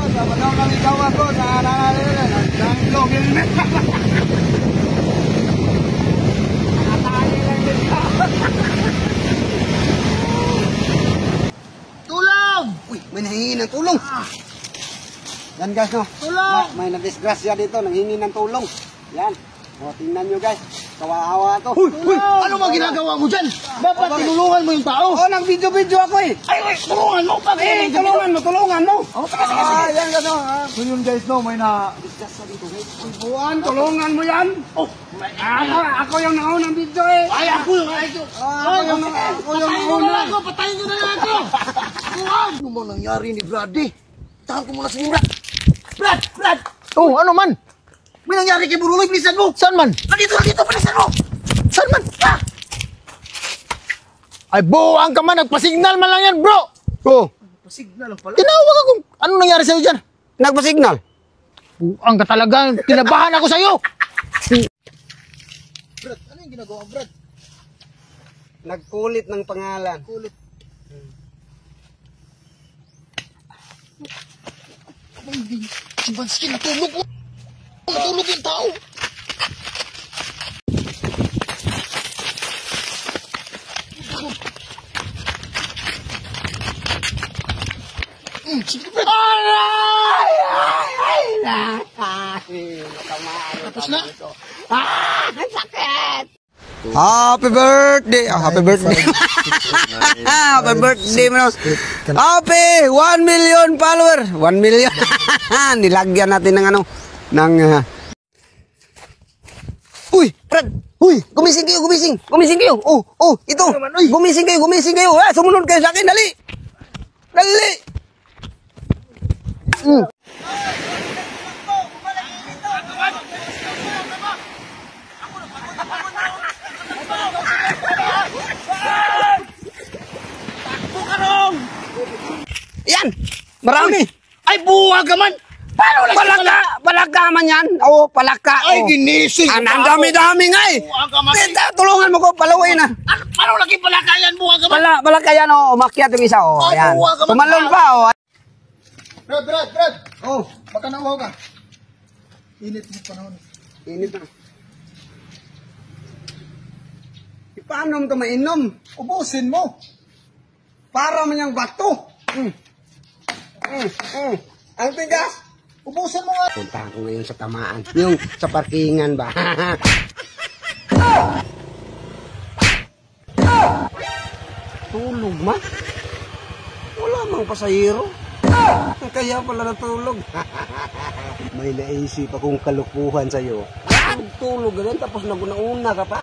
sa panahon ng ikaw ako, sa vlog helmet. Nakatali lang din ka. Tulong! Uy, may nahingi ng tulong. Yan guys, no? Tulong! May nadisgrasya dito, nanghingi ng tulong. Yan. O, tingnan nyo guys. Kawawa to. Uy, ano ba ginagawa mo dyan? Dapat tinulungan mo yung tao. Oo, nag-video-video ako eh. Ay, tulungan mo pa. Tulungan mo. Oh, sige. Yan guys, no? So yun guys, no? May na-disgrasya dito guys. Buwan, tulungan mo yan. Oh, Ako yung naunang video eh. ay, ako yung nauna. Patayin ko na lang ako. Buwan! Ano mo nangyari ni Brady? Tahan ko muna sa mura. Brad! Oh, ano man? May nangyari kay Buruloy, bilisan mo! Saan man? Nandito, bilisan mo! Saan man? Ah! Ay, buwang ka man. Nagpa-signal man lang yan, bro. Oh. Signal lang pala. Tinawag ako. Ano nangyari sa'yo dyan? Nagpa-signal. Buwang ka talaga. Kinabahan ako sa'yo. Brad, ano yung ginagawa, Brad? Nagkulit ng pangalan. Kulit. Si Bansky, natulog ko. Natulog yung tao. Sige, Brad. Tapos na? Happy birthday! Happy birthday! Happy birthday mo! Happy! 1 million follower! 1 million! Nilagyan natin ng ano? Ng... Uy! Brad! Uy! Gumising kayo! Gumising kayo! Oh! Ito! Gumising kayo! Sumunod kayo sa akin! Dali! Yan! Marami! Ay, buwag ka man! Paano Palaka man yan! Oo, palaka! Ay, ginising! Ang dami-dami nga eh! Buwag ka man! Tita, tulungan mo ko, paluin na! Paano lagi palaka yan, buwag ka man? Palaka yan o, umakyat yung isa o. Ayan. Tumalon pa o. Brad! Oh, baka nauhaw ka. Init yung panahon. Init na. Paano mo ito mainom? Ubusin mo. Para man yung bato. Ang tigas. Ubusin mo nga. Puntahan ko ngayon sa tamaan. Yung sa parkingan ba? Tulog ma? Wala mang pasahero. Kaya pala natulog. May naisip akong kalukuhan sa'yo. Tulog ganun tapos nagunauna ka pa.